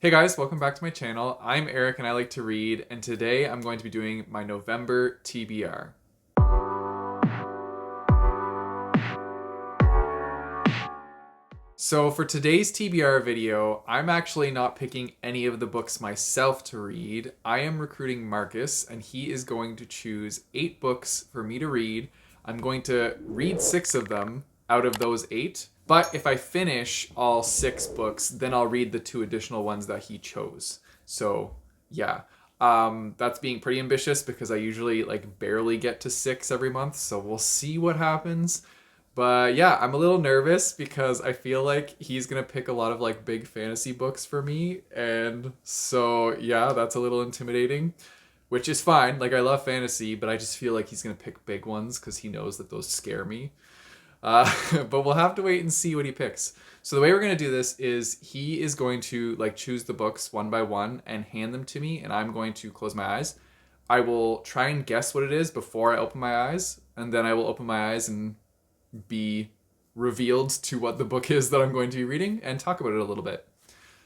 Hey guys, welcome back to my channel. I'm Eric and I like to read, and today I'm going to be doing my November TBR. So for today's TBR video, I'm actually not picking any of the books myself to read. I am recruiting Marcus and he is going to choose 8 books for me to read. I'm going to read 6 of them out of those 8. But if I finish all 6 books, then I'll read the 2 additional ones that he chose. So yeah, that's being pretty ambitious because I usually barely get to 6 every month. So we'll see what happens. But yeah, I'm a little nervous because I feel like he's gonna pick a lot of big fantasy books for me. And so yeah, that's a little intimidating, which is fine. Like I love fantasy, but I just feel like he's gonna pick big ones because he knows that those scare me. But we'll have to wait and see what he picks. So the way we're gonna do this is he is going to choose the books one by one and hand them to me, and I'm going to close my eyes. I will try and guess what it is before I open my eyes, and then I will open my eyes and be revealed to what the book is that I'm going to be reading and talk about it a little bit.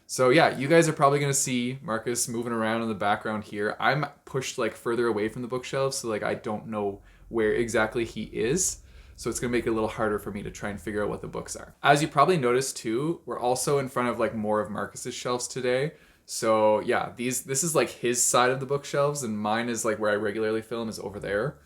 So yeah, you guys are probably going to see Marcus moving around in the background here. I'm pushed further away from the bookshelves, so I don't know where exactly he is. So it's going to make it a little harder for me to try and figure out what the books are. As you probably noticed too, we're also in front of more of Marcus's shelves today. So yeah, this is his side of the bookshelves, and mine is where I regularly film is over there.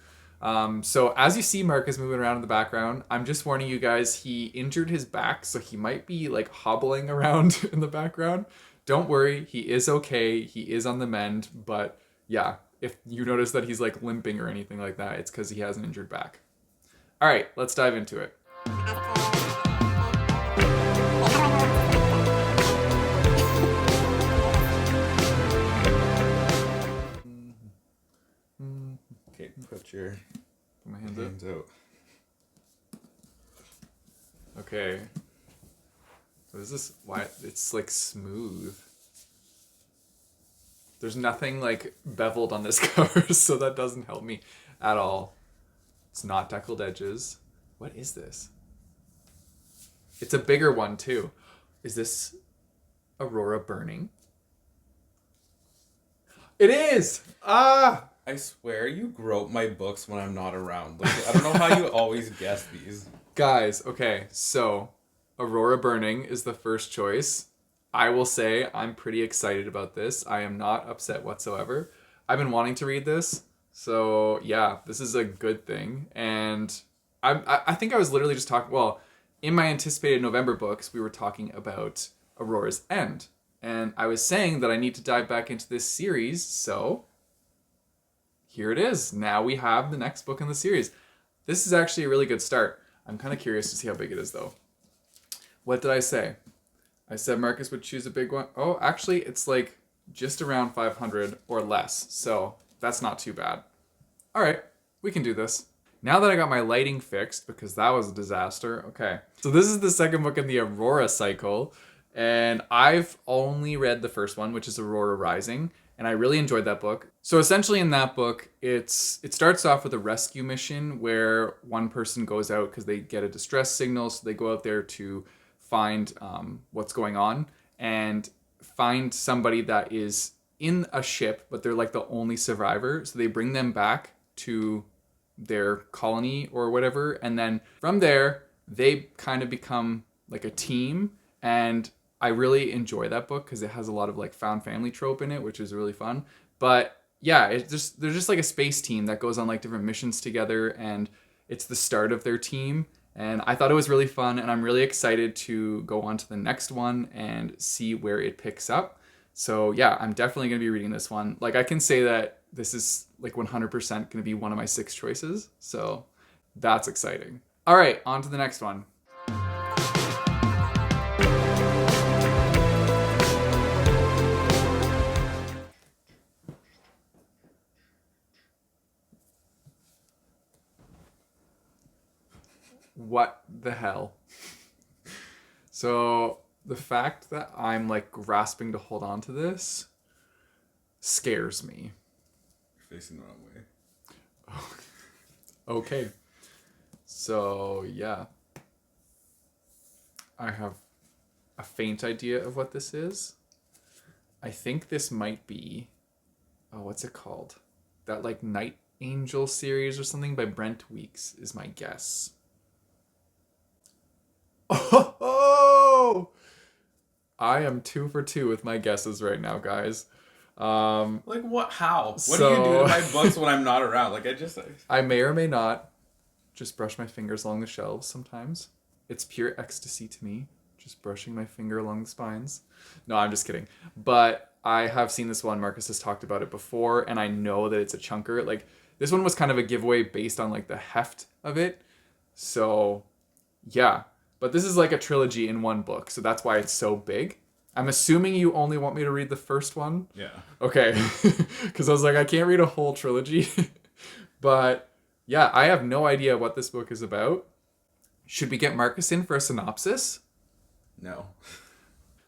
So as you see Marcus moving around in the background, I'm just warning you guys, he injured his back, so he might be hobbling around in the background. Don't worry, he is okay. He is on the mend, but yeah, if you notice that he's limping or anything like that, it's because he has an injured back. All right, let's dive into it. Okay, put your Put my hands hands up. out. Okay. What is this? Why it's smooth. There's nothing beveled on this cover, so that doesn't help me at all. It's not deckled edges. What is this? It's a bigger one too. Is this Aurora Burning? It is! Ah! I swear you grope my books when I'm not around. I don't know how you always guess these. Guys, okay, so Aurora Burning is the first choice. I will say I'm pretty excited about this. I am not upset whatsoever. I've been wanting to read this, so yeah, this is a good thing. And I think I was literally just talking, well, in my anticipated November books, we were talking about Aurora's End. And I was saying that I need to dive back into this series, so here it is. Now we have the next book in the series. This is actually a really good start. I'm kind of curious to see how big it is, though. What did I say? I said Marcus would choose a big one. Oh, actually, it's just around 500 or less, so that's not too bad. All right, we can do this. Now that I got my lighting fixed, because that was a disaster, okay. So this is the second book in the Aurora cycle, and I've only read the first one, which is Aurora Rising, and I really enjoyed that book. So essentially in that book, it starts off with a rescue mission where one person goes out because they get a distress signal, so they go out there to find what's going on and find somebody that is in a ship, but they're the only survivor, so they bring them back to their colony or whatever, and then from there, they kind of become a team, and I really enjoy that book because it has a lot of found family trope in it, which is really fun. But yeah, they're just a space team that goes on different missions together, and it's the start of their team. And I thought it was really fun, and I'm really excited to go on to the next one and see where it picks up. So yeah, I'm definitely gonna be reading this one. I can say that this is 100% gonna be one of my 6 choices. So that's exciting. All right, on to the next one. What the hell? So the fact that I'm grasping to hold on to this scares me. You're facing the wrong way. Okay. So yeah. I have a faint idea of what this is. I think this might be, oh, what's it called? That like Night Angel series or something by Brent Weeks is my guess. Oh! I am 2 for 2 with my guesses right now, guys. Like what? How? What So- do you do to my books when I'm not around? Like I may or may not just brush my fingers along the shelves sometimes. It's pure ecstasy to me, just brushing my finger along the spines. No, I'm just kidding. But I have seen this one. Marcus has talked about it before, and I know that it's a chunker. Like, this one was kind of a giveaway based on like the heft of it. So, yeah. But this is like a trilogy in one book, so that's why it's so big. I'm assuming you only want me to read the first one? Yeah. Okay. Because I was like, I can't read a whole trilogy. But yeah, I have no idea what this book is about. Should we get Marcus in for a synopsis? No.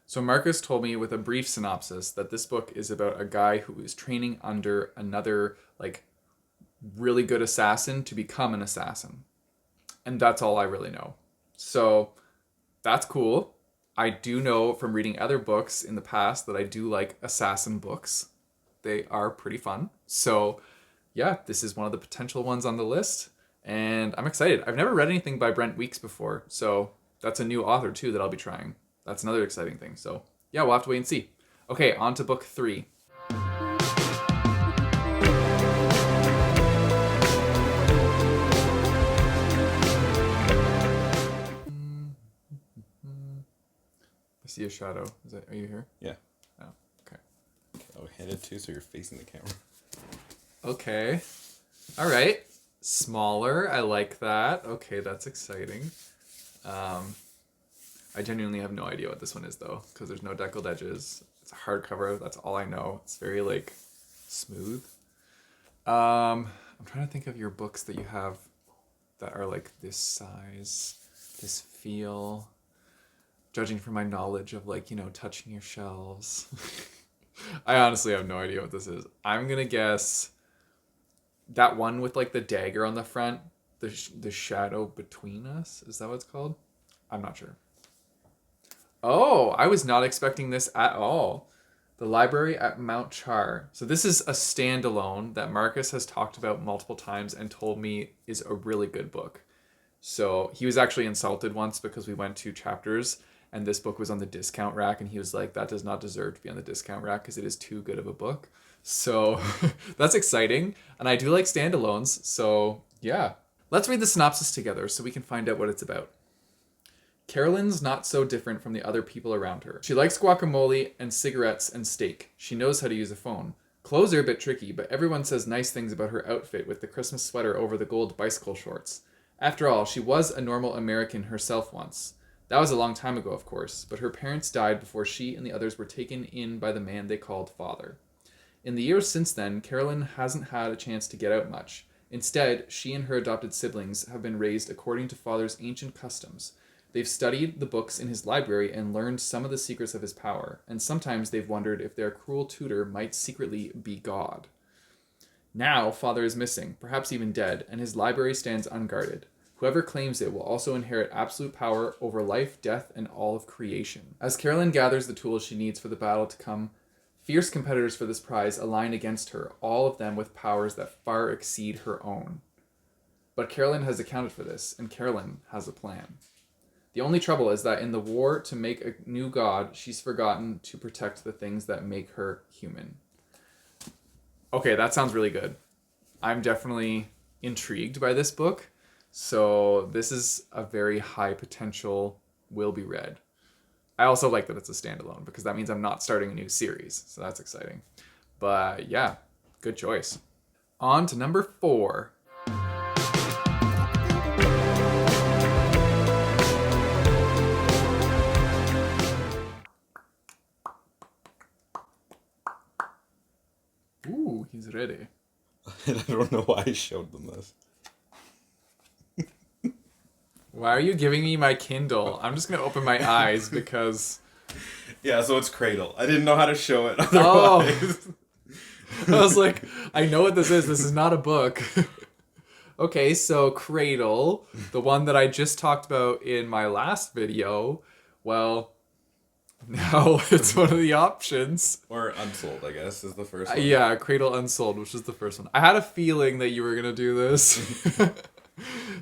So Marcus told me with a brief synopsis that this book is about a guy who is training under another like really good assassin to become an assassin. And that's all I really know. So that's cool. I do know from reading other books in the past that I do like assassin books. They are pretty fun. So yeah, this is one of the potential ones on the list. And I'm excited. I've never read anything by Brent Weeks before. So that's a new author too that I'll be trying. That's another exciting thing. So yeah, we'll have to wait and see. Okay, on to book 3. I see a shadow. Are you here? Yeah. Oh, okay. Oh, hit it too, so you're facing the camera. Okay. All right. Smaller. I like that. Okay, that's exciting. I genuinely have no idea what this one is though, because there's no deckled edges. It's a hardcover. That's all I know. It's very like smooth. I'm trying to think of your books that you have that are like this size, this feel. Judging from my knowledge of like, touching your shelves. I honestly have no idea what this is. I'm going to guess that one with like the dagger on the front, the shadow between us. Is that what it's called? I'm not sure. Oh, I was not expecting this at all. The Library at Mount Char. So this is a standalone that Marcus has talked about multiple times and told me is a really good book. So he was actually insulted once because we went 2 chapters and this book was on the discount rack and he was like, that does not deserve to be on the discount rack because it is too good of a book. So that's exciting. And I do like standalones. So yeah, let's read the synopsis together so we can find out what it's about. Carolyn's not so different from the other people around her. She likes guacamole and cigarettes and steak. She knows how to use a phone. Clothes are a bit tricky, but everyone says nice things about her outfit with the Christmas sweater over the gold bicycle shorts. After all, she was a normal American herself once. That was a long time ago, of course, but her parents died before she and the others were taken in by the man they called father. In the years since then, Carolyn hasn't had a chance to get out much. Instead, she and her adopted siblings have been raised according to father's ancient customs. They've studied the books in his library and learned some of the secrets of his power, and sometimes they've wondered if their cruel tutor might secretly be God. Now, father is missing, perhaps even dead, and his library stands unguarded. Whoever claims it will also inherit absolute power over life, death, and all of creation. As Carolyn gathers the tools she needs for the battle to come, fierce competitors for this prize align against her, all of them with powers that far exceed her own. But Carolyn has accounted for this, and Carolyn has a plan. The only trouble is that in the war to make a new god, she's forgotten to protect the things that make her human. Okay, that sounds really good. I'm definitely intrigued by this book. So this is a very high potential, will be read. I also like that it's a standalone because that means I'm not starting a new series. So that's exciting. But yeah, good choice. On to number 4. Ooh, he's ready. I don't know why I showed them this. Why are you giving me my Kindle? I'm just going to open my eyes because... Yeah, so it's Cradle. I didn't know how to show it otherwise. I was like, I know what this is. This is not a book. Okay, so Cradle, the one that I just talked about in my last video, well, No, it's one of the options. Or Unsold, I guess, is the first one. Yeah, Cradle Unsold, which is the first one. I had a feeling that you were gonna do this.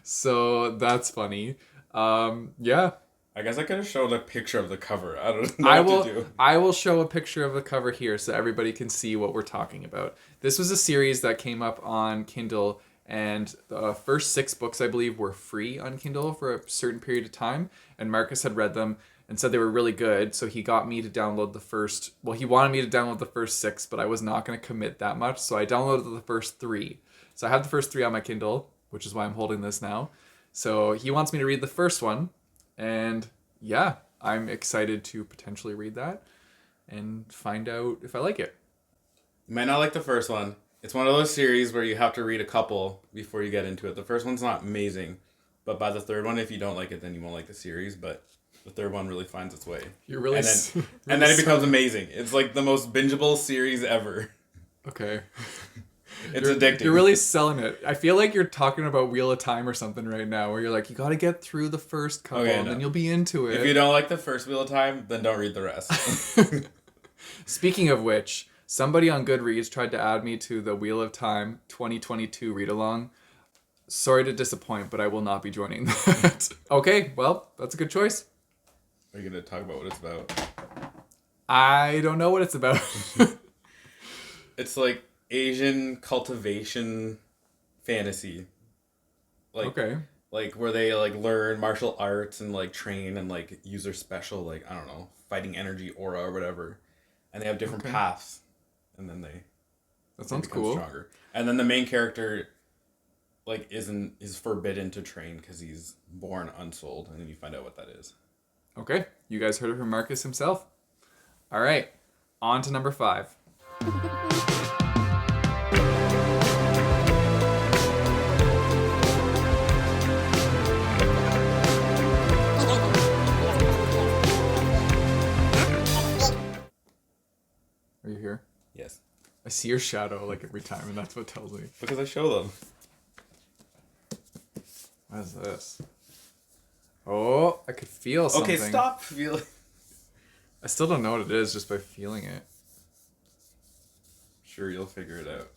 So that's funny. Yeah. I guess I could have showed a picture of the cover. I don't know I what will to do. I will show a picture of the cover here so everybody can see what we're talking about. This was a series that came up on Kindle, and the first 6 books, I believe, were free on Kindle for a certain period of time, and Marcus had read them and said they were really good, so he got me to download the first, well, he wanted me to download the first 6, but I was not going to commit that much, so I downloaded the first 3. So I have the first 3 on my Kindle, which is why I'm holding this now. So he wants me to read the first one, and yeah, I'm excited to potentially read that and find out if I like it. You might not like the first one. It's one of those series where you have to read a couple before you get into it. The first one's not amazing, but by the third one, if you don't like it, then you won't like the series. But the third one really finds its way. You're really, and then it becomes amazing. It's like the most bingeable series ever. Okay. It's addicting. You're really selling it. I feel like you're talking about Wheel of Time or something right now, where you're like, you got to get through the first couple, and then you'll be into it. If you don't like the first Wheel of Time, then don't read the rest. Speaking of which, somebody on Goodreads tried to add me to the Wheel of Time 2022 read-along. Sorry to disappoint, but I will not be joining that. Okay, well, that's a good choice. Are you going to talk about what it's about? I don't know what it's about. It's like Asian cultivation fantasy. Like, okay. Like where they like learn martial arts and like train and like use their special, like, I don't know, fighting energy aura or whatever. And they have different paths. And then that sounds become cool. Stronger. And then the main character like is forbidden to train because he's born unsold, and then you find out what that is. Okay, you guys heard it from Marcus himself. All right, on to number 5. Are you here? Yes. I see your shadow like every time, and that's what tells me. Because I show them. What is this? Oh, I could feel something. Okay, stop feeling. I still don't know what it is just by feeling it. Sure, you'll figure it out.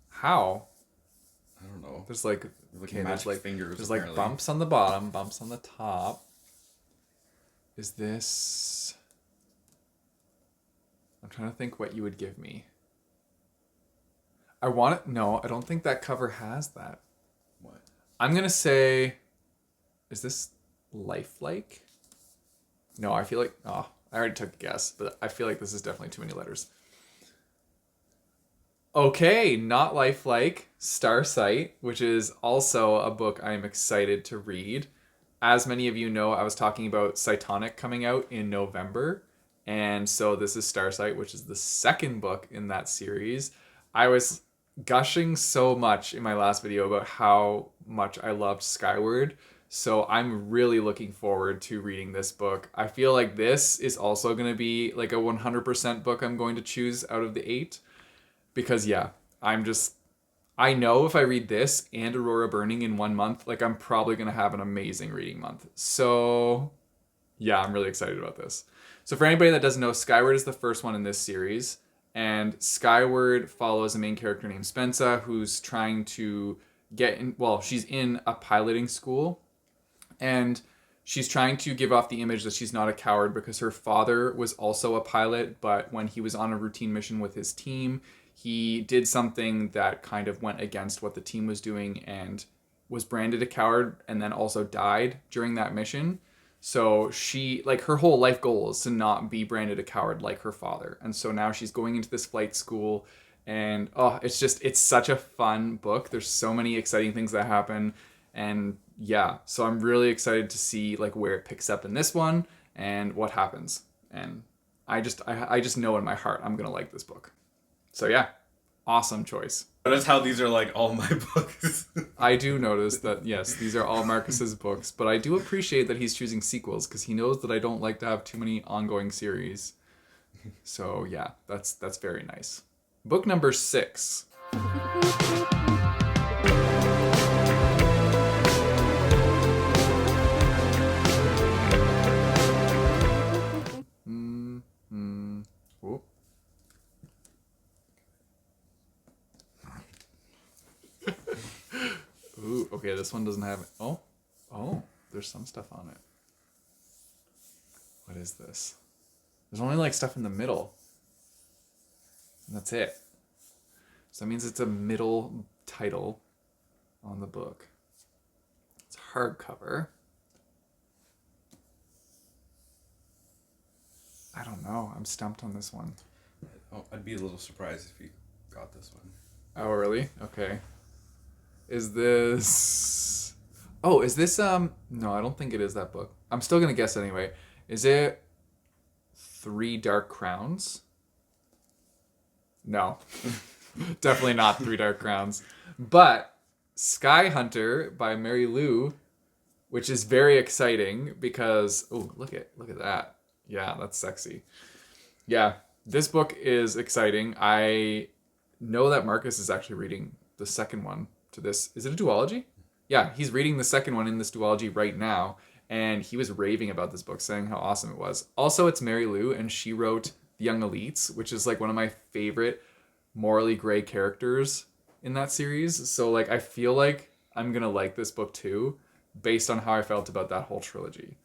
How? I don't know. There's like Fingers. There's like bumps on the bottom, bumps on the top. Is this? I'm trying to think what you would give me. I want it. No, I don't think that cover has that. What? I'm gonna say, is this lifelike? No, I feel like. Oh, I already took a guess, but I feel like this is definitely too many letters. Okay, not lifelike. Starsight, which is also a book I'm excited to read. As many of you know, I was talking about Cytonic coming out in November. And so this is Starsight, which is the second book in that series. I was gushing so much in my last video about how much I loved Skyward. So I'm really looking forward to reading this book. I feel like this is also going to be like a 100% book I'm going to choose out of the 8. Because yeah, I know if I read this and Aurora Burning in 1 month, like I'm probably going to have an amazing reading month. So yeah, I'm really excited about this. So for anybody that doesn't know, Skyward is the first one in this series. And Skyward follows a main character named Spensa, who's trying to get in, well, she's in a piloting school. And she's trying to give off the image that she's not a coward because her father was also a pilot. But when he was on a routine mission with his team, he did something that kind of went against what the team was doing and was branded a coward and then also died during that mission. So she, like, her whole life goal is to not be branded a coward like her father. And so now she's going into this flight school and, oh, it's such a fun book. There's so many exciting things that happen. And yeah, so I'm really excited to see, like, where it picks up in this one and what happens. And I just know in my heart I'm going to like this book. So yeah, awesome choice. Notice how these are like all my books. I do notice that, yes, these are all Marcus's books, but I do appreciate that he's choosing sequels because he knows that I don't like to have too many ongoing series. So yeah, that's very nice. Book number 6. Okay, this one doesn't have... Oh, there's some stuff on it. What is this? There's only like stuff in the middle. And that's it. So that means it's a middle title on the book. It's hardcover. I don't know. I'm stumped on this one. Oh, I'd be a little surprised if you got this one. Oh, really? Okay. Is this... Oh, is this... No, I don't think it is that book. I'm still going to guess anyway. Is it Three Dark Crowns? No. Definitely not Three Dark Crowns. But Sky Hunter by Mary Lou, which is very exciting because... Oh, look at that. Yeah, that's sexy. Yeah, this book is exciting. I know that Marcus is actually reading the second one to this. Is it a duology? Yeah, he's reading the second one in this duology right now. And he was raving about this book, saying how awesome it was. Also, it's Mary Lou, and she wrote The Young Elites, which is like one of my favorite morally gray characters in that series. So like, I feel like I'm going to like this book too, based on how I felt about that whole trilogy.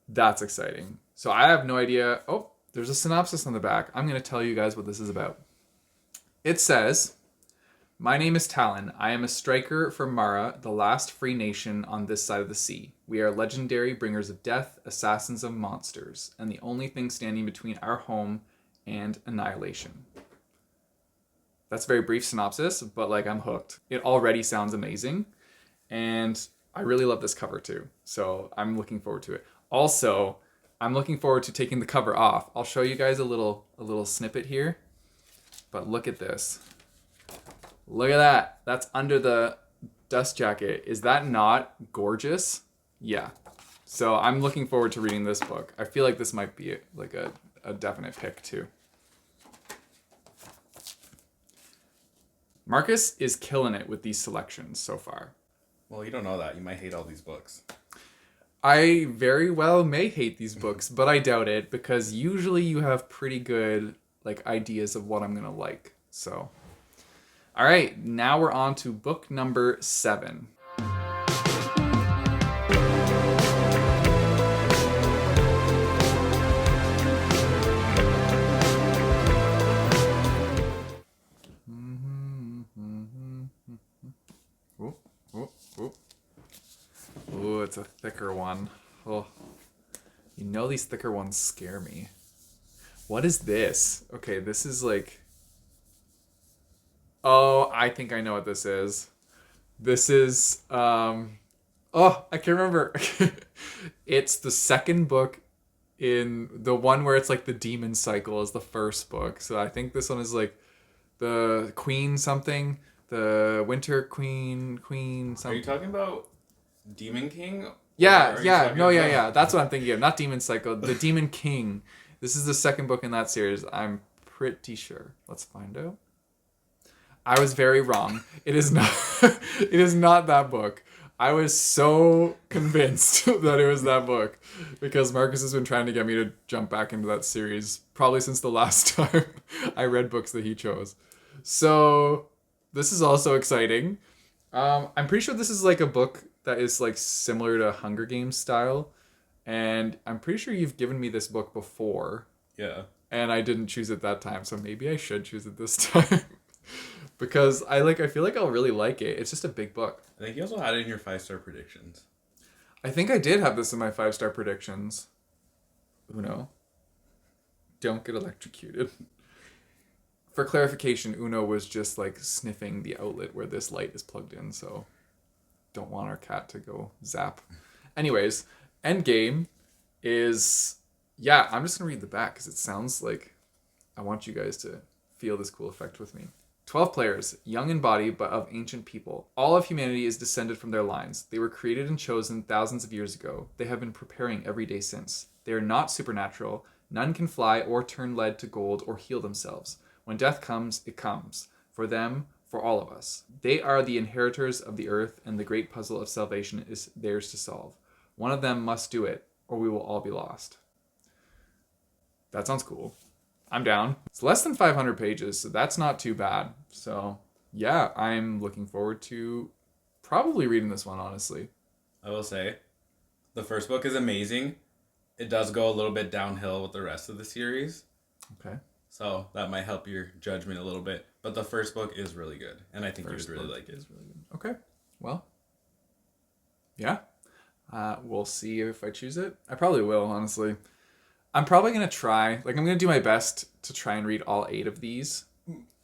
That's exciting. So I have no idea. Oh, there's a synopsis on the back. I'm going to tell you guys what this is about. It says, "My name is Talon. I am a striker for Mara, the last free nation on this side of the sea. We are legendary bringers of death, assassins of monsters, and the only thing standing between our home and annihilation." That's a very brief synopsis, but like I'm hooked. It already sounds amazing, and I really love this cover too. So I'm looking forward to it. Also, I'm looking forward to taking the cover off. I'll show you guys a little snippet here, but look at this. Look at that. That's under the dust jacket. Is that not gorgeous? Yeah. So I'm looking forward to reading this book. I feel like this might be like a definite pick too. Marcus is killing it with these selections so far. Well, you don't know that. You might hate all these books. I very well may hate these books, but I doubt it because usually you have pretty good like ideas of what I'm going to like. So, all right, now we're on to book number 7. Ooh, it's a thicker one. Oh, you know these thicker ones scare me. What is this? Okay, this is like... Oh, I think I know what this is. This is... Oh, I can't remember. It's the second book in the one where it's like the demon cycle is the first book. So I think this one is like the Queen something. The Winter Queen something. Are you talking about Demon King? Yeah. That's what I'm thinking of. Not Demon Cycle. The Demon King. This is the second book in that series. I'm pretty sure. Let's find out. I was very wrong. It is not. It is not that book. I was so convinced that it was that book because Marcus has been trying to get me to jump back into that series probably since the last time I read books that he chose. So this is also exciting. I'm pretty sure this is like a book that is like similar to Hunger Games style. And I'm pretty sure you've given me this book before. Yeah. And I didn't choose it that time. So maybe I should choose it this time. Because I feel like I'll really like it. It's just a big book. I think you also had it in your 5-star predictions. I think I did have this in my 5-star predictions. Uno. Don't get electrocuted. For clarification, Uno was just like sniffing the outlet where this light is plugged in, so don't want our cat to go zap. Anyways, Endgame is... Yeah, I'm just going to read the back because it sounds like I want you guys to feel this cool effect with me. 12 players, young in body but of ancient people. All of humanity is descended from their lines. They were created and chosen thousands of years ago. They have been preparing every day since. They are not supernatural. None can fly or turn lead to gold or heal themselves. When death comes, it comes. For them, for all of us. They are the inheritors of the earth, and the great puzzle of salvation is theirs to solve. One of them must do it, or we will all be lost. That sounds cool. I'm down. It's less than 500 pages, so that's not too bad. So, yeah, I'm looking forward to probably reading this one, honestly. I will say, the first book is amazing. It does go a little bit downhill with the rest of the series. Okay. So that might help your judgment a little bit. But the first book is really good. And I think you would really like it. Is really good. Okay. Well, yeah. We'll see if I choose it. I probably will, honestly. I'm probably going to try. Like, I'm going to do my best to try and read all 8 of these.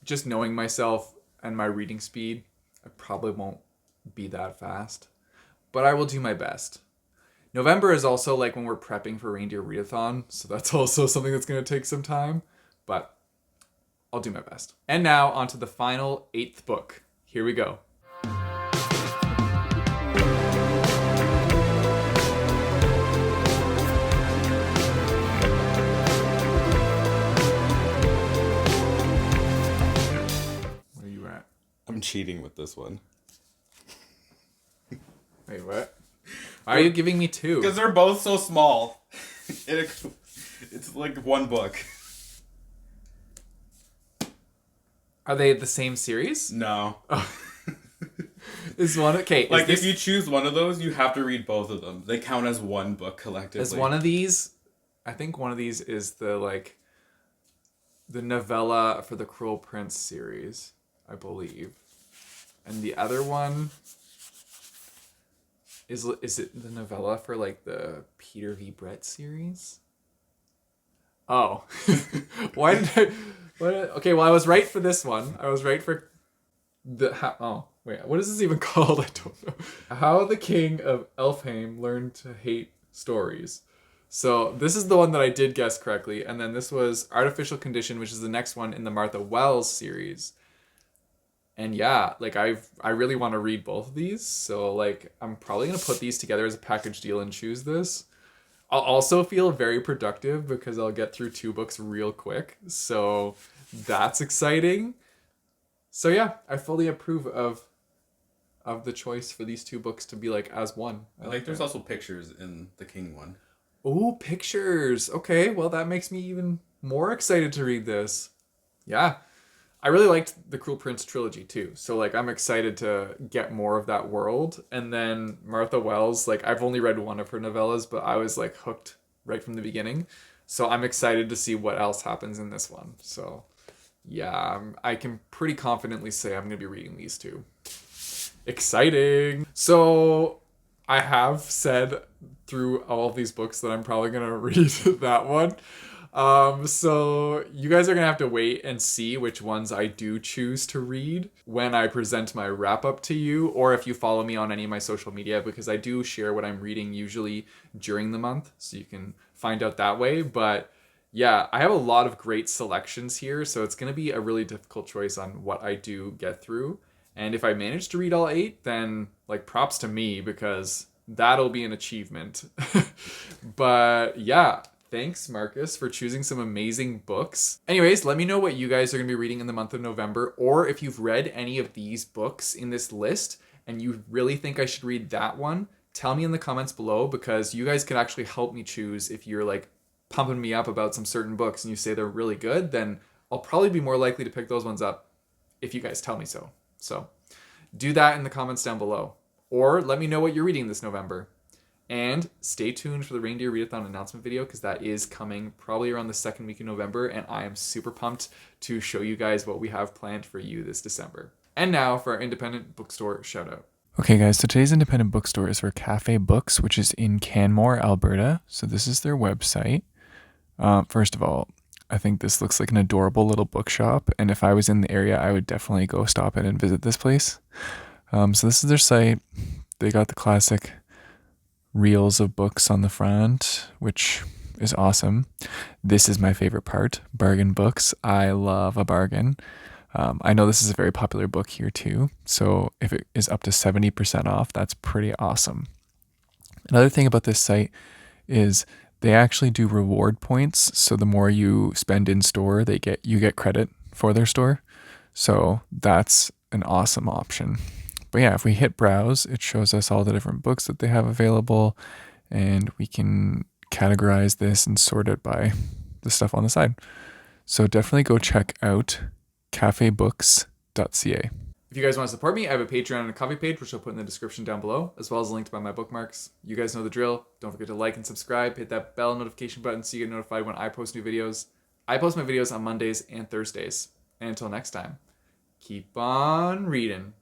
Just knowing myself and my reading speed, I probably won't be that fast. But I will do my best. November is also like when we're prepping for Reindeer Readathon, so that's also something that's going to take some time, but I'll do my best. And now on to the final 8th book. Here we go. Where are you at? I'm cheating with this one. Wait, what? Why are you giving me 2? Because they're both so small. It's like one book. Are they the same series? No. Oh. Is one okay? Like if you choose one of those, you have to read both of them. They count as one book collectively. Is one of these? I think one of these is the novella for the Cruel Prince series, I believe, and the other one is it the novella for like the Peter V. Brett series? Oh, why did I? Okay, well I was right for this one. I was right for wait, what is this even called? I don't know. How the King of Elfheim Learned to Hate Stories. So this is the one that I did guess correctly, and then this was Artificial Condition, which is the next one in the Martha Wells series. And yeah, like I really want to read both of these, so like I'm probably gonna put these together as a package deal and choose this. I'll also feel very productive because I'll get through 2 books real quick, so that's exciting. So yeah, I fully approve of the choice for these 2 books to be like as one. I like there's also pictures in the King one. Oh, pictures. Okay, well that makes me even more excited to read this. Yeah. I really liked the Cruel Prince trilogy too. So like I'm excited to get more of that world. And then Martha Wells, like I've only read one of her novellas, but I was like hooked right from the beginning. So I'm excited to see what else happens in this one. So yeah, I can pretty confidently say I'm going to be reading these 2. Exciting. So I have said through all of these books that I'm probably going to read that one. So you guys are gonna have to wait and see which ones I do choose to read when I present my wrap up to you, or if you follow me on any of my social media, because I do share what I'm reading usually during the month, so you can find out that way. But yeah, I have a lot of great selections here, so it's gonna be a really difficult choice on what I do get through. And if I manage to read all 8, then like props to me, because that'll be an achievement. But yeah, thanks, Marcus, for choosing some amazing books. Anyways, let me know what you guys are going to be reading in the month of November, or if you've read any of these books in this list and you really think I should read that one, tell me in the comments below, because you guys can actually help me choose. If you're like pumping me up about some certain books and you say they're really good, then I'll probably be more likely to pick those ones up if you guys tell me so. So do that in the comments down below, or let me know what you're reading this November. And stay tuned for the Reindeer Readathon announcement video, because that is coming probably around the 2nd week in November, and I am super pumped to show you guys what we have planned for you this December. And now for our independent bookstore shout out. Okay guys, so today's independent bookstore is for Cafe Books, which is in Canmore, Alberta. So this is their website. First of all, I think this looks like an adorable little bookshop, and if I was in the area, I would definitely go stop in and visit this place. So this is their site. They got the classic reels of books on the front, which is awesome. This is my favorite part, bargain books. I love a bargain. I know this is a very popular book here too, so if it is up to 70% off, that's pretty awesome. Another thing about this site is they actually do reward points, so the more you spend in store, you get credit for their store. So that's an awesome option. But yeah, if we hit browse, it shows us all the different books that they have available, and we can categorize this and sort it by the stuff on the side. So definitely go check out cafebooks.ca. If you guys want to support me, I have a Patreon and a coffee page, which I'll put in the description down below, as well as a link to buy my bookmarks. You guys know the drill. Don't forget to like and subscribe. Hit that bell notification button so you get notified when I post new videos. I post my videos on Mondays and Thursdays. And until next time, keep on reading.